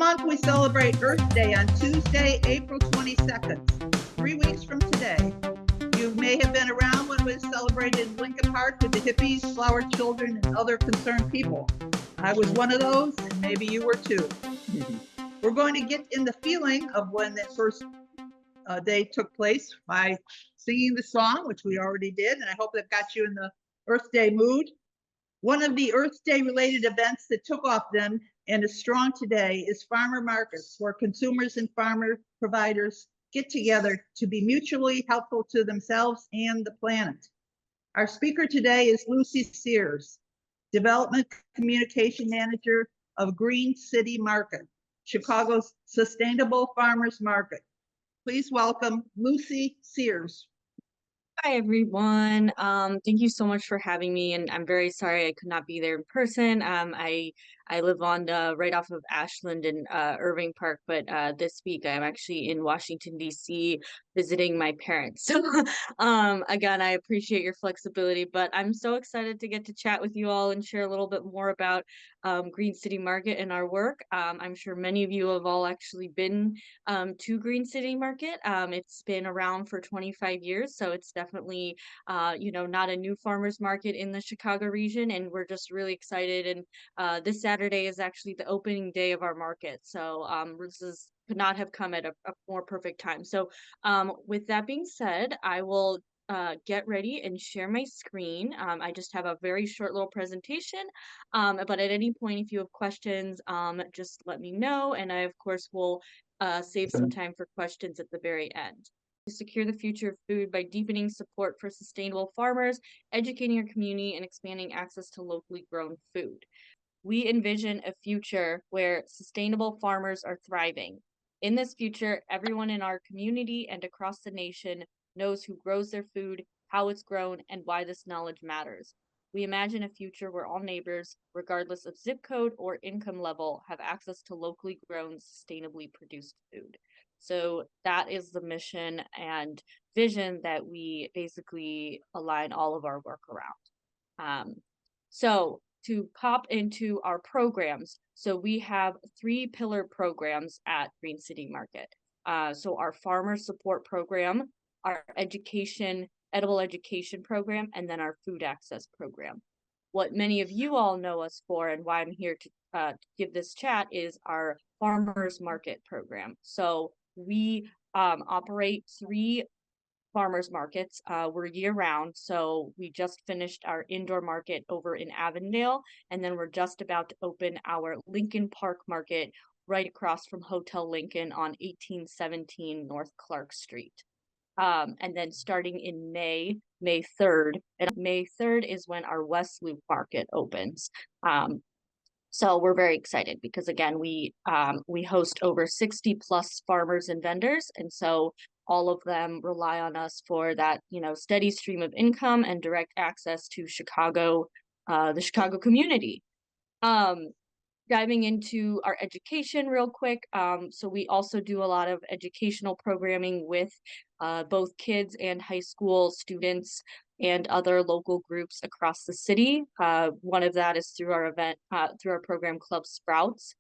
month, we celebrate Earth Day on Tuesday, April 22nd, 3 weeks from today. You may have been around when it was celebrated in Lincoln Park with the hippies, flower children, and other concerned people. I was one of those, and maybe you were too. We're going to get in the feeling of when that first day took place by singing the song, which we already did, and I hope that got you in the Earth Day mood. One of the Earth Day related events that took off then and is strong today is farmer markets, where consumers and farmer providers get together to be mutually helpful to themselves and the planet. Our speaker today is LucySears, Development Communication Manager of GreenCityMarket, Chicago's Sustainable Farmers Market. Please welcome LucySears. Hi, everyone. Thank you so much for having me, and I'm very sorry I could not be there in person. I live on right off of Ashland and Irving Park, but this week I'm actually in Washington, D.C. visiting my parents. So again, I appreciate your flexibility, but I'm so excited to get to chat with you all and share a little bit more about Green City Market and our work. I'm sure many of you have all actually been to Green City Market. It's been around for 25 years, so it's definitely not a new farmers market in the Chicago region, and we're just really excited. And this Saturday is actually the opening day of our market, so could not have come at a more perfect time. So with that being said, I will get ready and share my screen. I just have a very short little presentation, but at any point, if you have questions, just let me know, and I of course will save some time for questions at the very end. To secure the future of food by deepening support for sustainable farmers, educating our community, and expanding access to locally grown food. We envision a future where sustainable farmers are thriving. In this future, everyone in our community and across the nation knows who grows their food, how it's grown, and why this knowledge matters. We imagine a future where all neighbors, regardless of zip code or income level, have access to locally grown, sustainably produced food. So that is the mission and vision that we basically align all of our work around. So to pop into our programs, so we have 3 pillar programs at Green City Market. So our farmer support program, our edible education program, and then our food access program. What many of you all know us for, and why I'm here to give this chat, is our farmers market program. So we operate 3 farmers markets. We're year round, so we just finished our indoor market over in Avondale, and then we're just about to open our Lincoln Park market right across from Hotel Lincoln on 1817 North Clark Street. And then starting in May 3rd, and May 3rd is when our West Loop market opens. So we're very excited because, again, we host over 60 plus farmers and vendors, and so all of them rely on us for that, steady stream of income and direct access to Chicago, the Chicago community. Diving into our education real quick. So we also do a lot of educational programming with both kids and high school students and other local groups across the city. One of that is through our program Club Sprouts.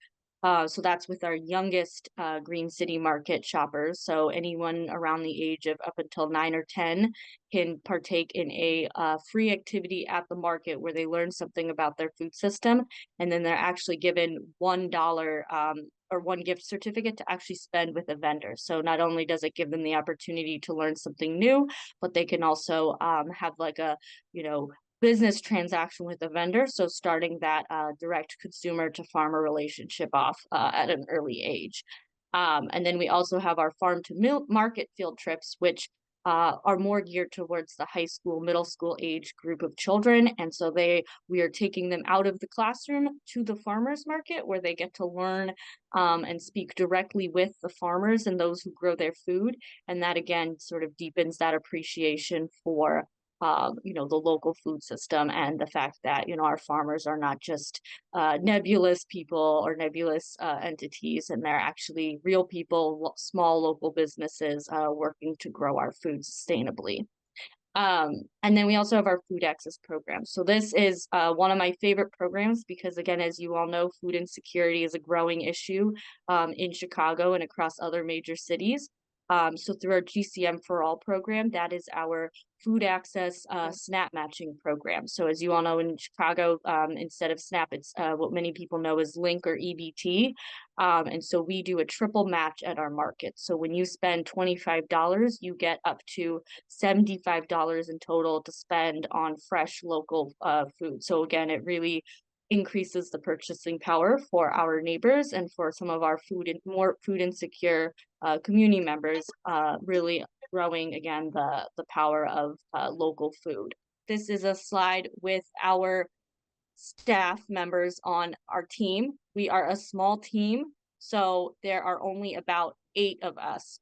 So that's with our youngest Green City Market shoppers. So anyone around the age of up until 9 or 10 can partake in a free activity at the market where they learn something about their food system, and then they're actually given $1 or 1 gift certificate to actually spend with a vendor. So not only does it give them the opportunity to learn something new, but they can also have like a business transaction with a vendor, so starting that direct consumer to farmer relationship off at an early age. And then we also have our farm to market field trips, which are more geared towards the high school, middle school age group of children. And so we are taking them out of the classroom to the farmers market, where they get to learn and speak directly with the farmers and those who grow their food. And that, again, sort of deepens that appreciation for the local food system, and the fact that, our farmers are not just nebulous people or nebulous entities, and they're actually real people, small local businesses working to grow our food sustainably. And then we also have our food access program. So this is one of my favorite programs because, again, as you all know, food insecurity is a growing issue in Chicago and across other major cities. So through our GCM for All program, that is our food access SNAP matching program. So as you all know, in Chicago, instead of SNAP, it's what many people know as Link or EBT. And so we do a triple match at our market. So when you spend $25, you get up to $75 in total to spend on fresh local food. So again, it really increases the purchasing power for our neighbors and for some of our more food insecure community members, really growing again the power of local food. This is a slide with our staff members on our team. We are a small team, so there are only about 8 of us.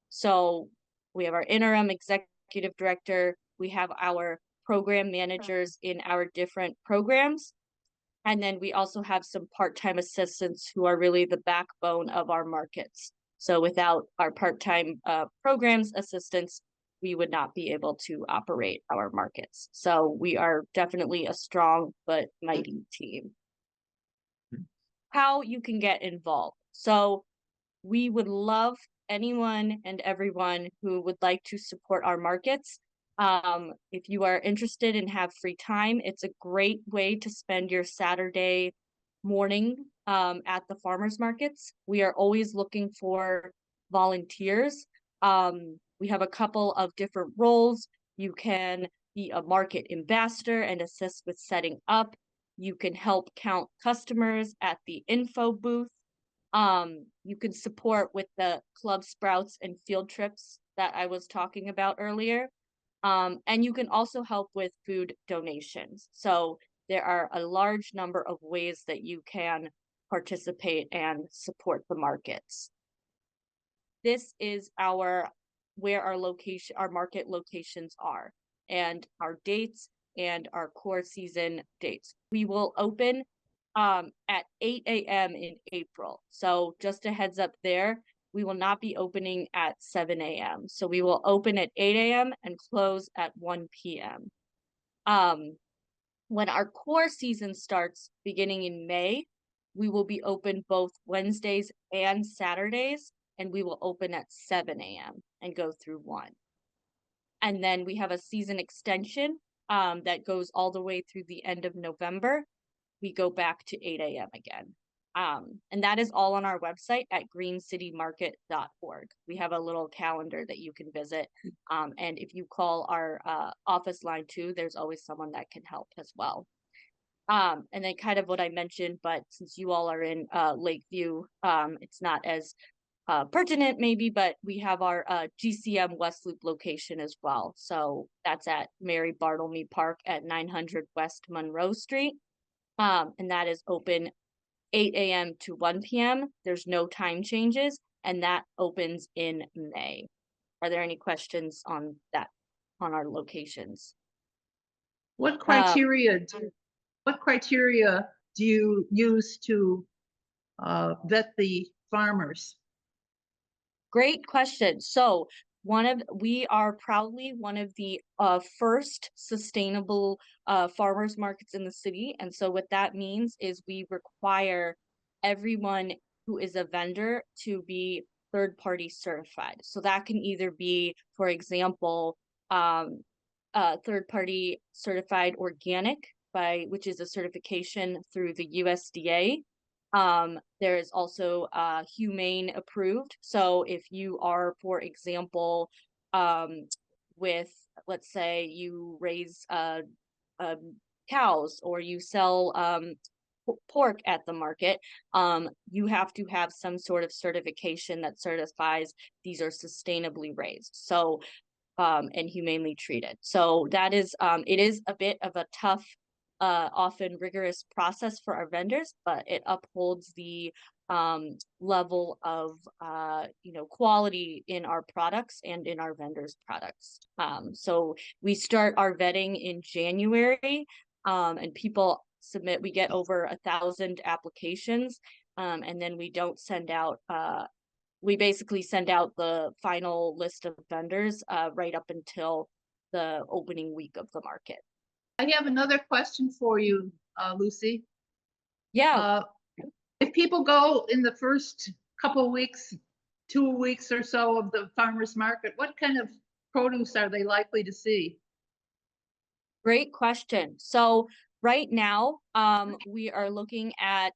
So we have our interim executive director, we have our program managers in our different programs, and then we also have some part-time assistants who are really the backbone of our markets. So without our part-time programs assistants, we would not be able to operate our markets. So we are definitely a strong but mighty team. How you can get involved. So we would love anyone and everyone who would like to support our markets. If you are interested and have free time, it's a great way to spend your Saturday morning at the farmers markets. We are always looking for volunteers. We have a couple of different roles. You can be a market ambassador and assist with setting up. You can help count customers at the info booth. You can support with the club sprouts and field trips that I was talking about earlier. And you can also help with food donations. So there are a large number of ways that you can participate and support the markets. This is where our market locations are, and our dates and our core season dates. We will open at 8 a.m. in April. So just a heads up there, we will not be opening at 7 a.m. So we will open at 8 a.m. and close at 1 p.m. When our core season starts beginning in May, we will be open both Wednesdays and Saturdays, and we will open at 7 a.m. and go through 1. And then we have a season extension that goes all the way through the end of November. We go back to 8 a.m. again. And that is all on our website at GreenCityMarket.org. We have a little calendar that you can visit. And if you call our office line too, there's always someone that can help as well. And then kind of what I mentioned, but since you all are in Lakeview, it's not as pertinent maybe, but we have our GCM West Loop location as well. So that's at Mary Bartlemy Park at 900 West Monroe Street. And that is open 8 a.m. to 1 p.m. There's no time changes, and that opens in May. Are there any questions on that, on our locations? What criteria do you use to vet the farmers? Great question. So we are proudly one of the first sustainable farmers markets in the city. And so what that means is we require everyone who is a vendor to be third-party certified. So that can either be, for example, third-party certified organic, which is a certification through the USDA. There is also humane approved. So if you are, for example, with, let's say you raise cows or you sell pork at the market, you have to have some sort of certification that certifies these are sustainably raised. So and humanely treated. So that is, it is a bit of a tough, often rigorous process for our vendors, but it upholds the level of quality in our products and in our vendors' products. So we start our vetting in January, and people submit. We get over 1,000 applications, and then we don't send out. We basically send out the final list of vendors right up until the opening week of the market. I have another question for you, Lucy. Yeah, Uh, if people go in the first couple weeks, 2 weeks or so of the farmer's market, what kind of produce are they likely to see? great question. So right now, we are looking at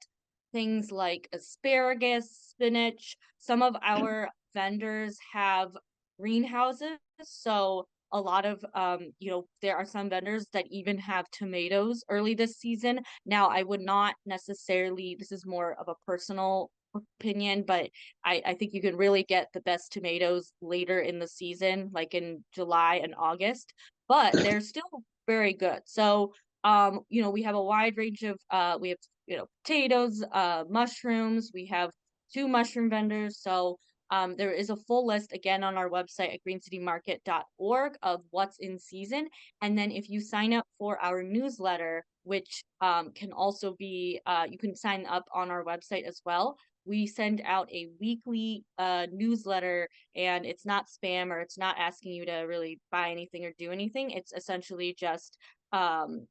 things like asparagus, spinach. Some of our vendors have greenhouses, so a lot of there are some vendors that even have tomatoes early this season. Now, I would not necessarily, this is more of a personal opinion, but I think you can really get the best tomatoes later in the season, like in July and August, but they're still very good. So, we have a wide range of we have, potatoes, mushrooms, we have two mushroom vendors. So, there is a full list again on our website at greencitymarket.org of what's in season. And then if you sign up for our newsletter, which can also be, you can sign up on our website as well. We send out a weekly newsletter, and it's not spam, or it's not asking you to really buy anything or do anything. It's essentially just, um,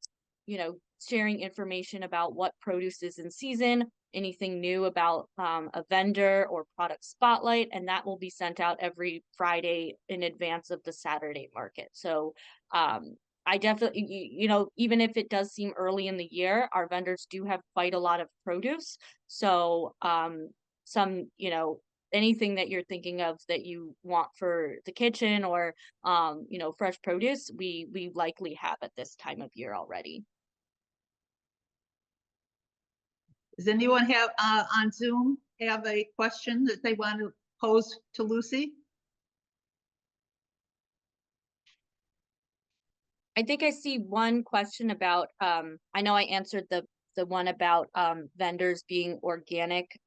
sharing information about what produce is in season, anything new about a vendor or product spotlight, and that will be sent out every Friday in advance of the Saturday market. So, I definitely, even if it does seem early in the year, our vendors do have quite a lot of produce. So, some, anything that you're thinking of that you want for the kitchen, or, fresh produce, we likely have at this time of year already. Does anyone have on Zoom have a question that they want to pose to Lucy? I think I see one question about, I know I answered the one about vendors being organic.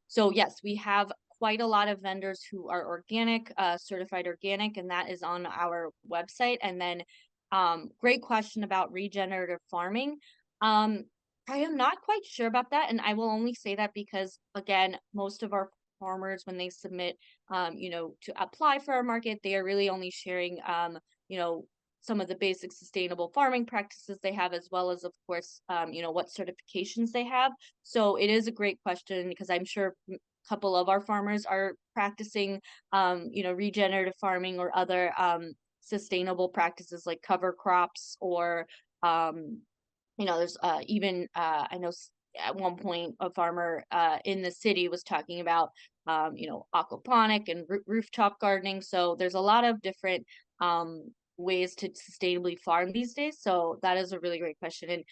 So yes, we have quite a lot of vendors who are organic, certified organic, and that is on our website. And then, great question about regenerative farming. I am not quite sure about that, and I will only say that because, again, most of our farmers, when they submit, to apply for our market, they are really only sharing, you know, some of the basic sustainable farming practices they have, as well as, of course, what certifications they have. So it is a great question, because I'm sure a couple of our farmers are practicing, regenerative farming or other sustainable practices like cover crops, or there's even I know at one point a farmer in the city was talking about aquaponic and rooftop gardening. So there's a lot of different ways to sustainably farm these days. So that is a really great question. And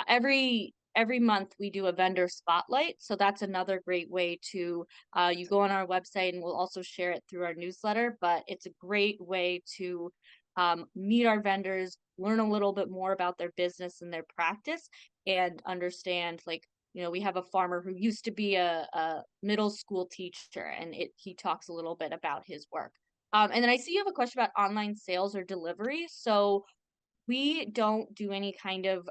every month we do a vendor spotlight. So that's another great way to you go on our website, and we'll also share it through our newsletter. But it's a great way to meet our vendors, learn a little bit more about their business and their practice, and understand, like, we have a farmer who used to be a middle school teacher, and he talks a little bit about his work. And then I see you have a question about online sales or delivery. So we don't do any kind of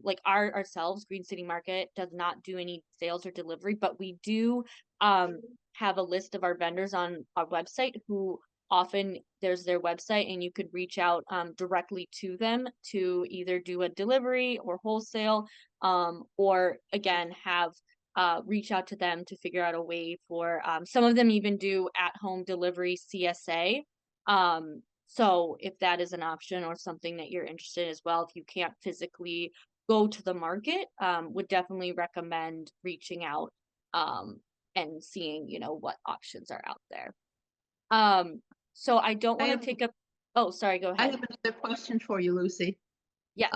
like ourselves, Green City Market does not do any sales or delivery, but we do have a list of our vendors on our website who often there's their website, and you could reach out directly to them to either do a delivery or wholesale, or again have reach out to them to figure out a way for some of them even do at home delivery CSA. So if that is an option or something that you're interested in as well, if you can't physically go to the market, would definitely recommend reaching out and seeing, what options are out there. So I don't I want to have, take up. Oh, sorry, go I ahead. have another question for you, Lucy. Yes.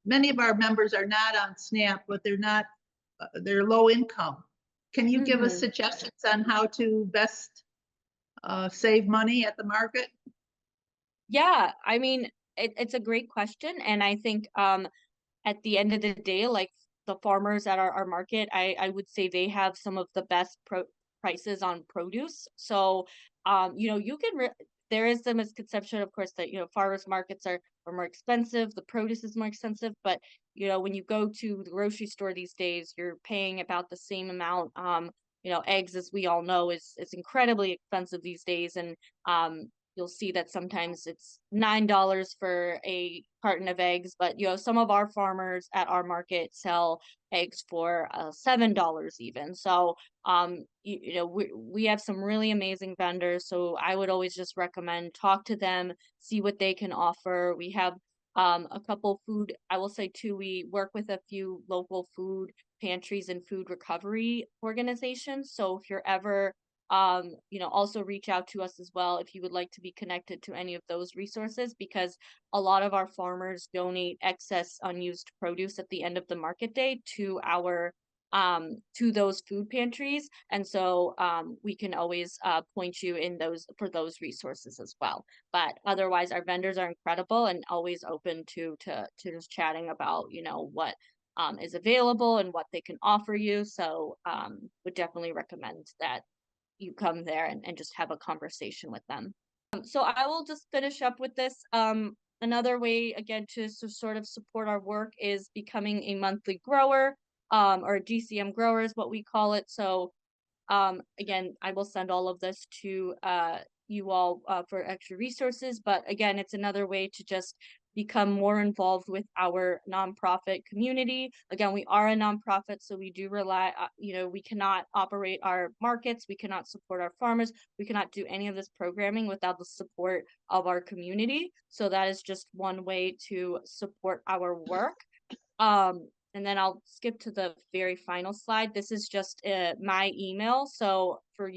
Many of our members are not on SNAP, but they're low income. Can you give us Mhm. suggestions on how to best save money at the market? Yeah, I mean, it's a great question, and I think at the end of the day, like the farmers at our market, I would say they have some of the best prices on produce. So, you can there is the misconception, of course, that farmers markets are more expensive, the produce is more expensive, but when you go to the grocery store these days, you're paying about the same amount. Eggs, as we all know, is incredibly expensive these days, and you'll see that sometimes it's $9 for a carton of eggs, but some of our farmers at our market sell eggs for $7 even. So we have some really amazing vendors. So I would always just recommend talk to them, see what they can offer. We have a couple food, I will say too, we work with a few local food pantries and food recovery organizations. So if you're ever also reach out to us as well if you would like to be connected to any of those resources, because a lot of our farmers donate excess unused produce at the end of the market day to our to those food pantries. And so we can always point you in those resources as well. But otherwise, our vendors are incredible and always open to just chatting about what is available and what they can offer you. So would definitely recommend that you come there and just have a conversation with them. So I will just finish up with this. Another way, again, to sort of support our work is becoming a monthly grower, or a GCM grower is what we call it. So again, I will send all of this to you all for extra resources. But again, it's another way to just become more involved with our nonprofit community. Again, we are a nonprofit, so we do rely, we cannot operate our markets, we cannot support our farmers, we cannot do any of this programming without the support of our community. So that is just one way to support our work. And then I'll skip to the very final slide. This is just my email. So for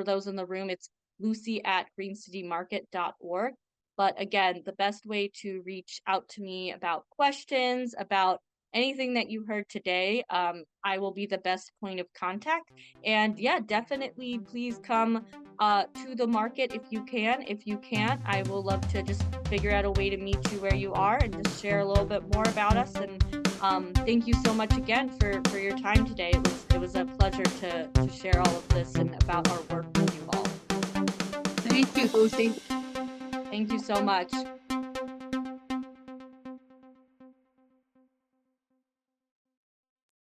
those in the room, it's lucy@greencitymarket.org. But again, the best way to reach out to me about questions, about anything that you heard today, I will be the best point of contact. And yeah, definitely please come to the market if you can. If you can't, I will love to just figure out a way to meet you where you are and just share a little bit more about us. And thank you so much again for your time today. It was a pleasure to share all of this and about our work with you all. Thank you, Lucy. Thank you so much.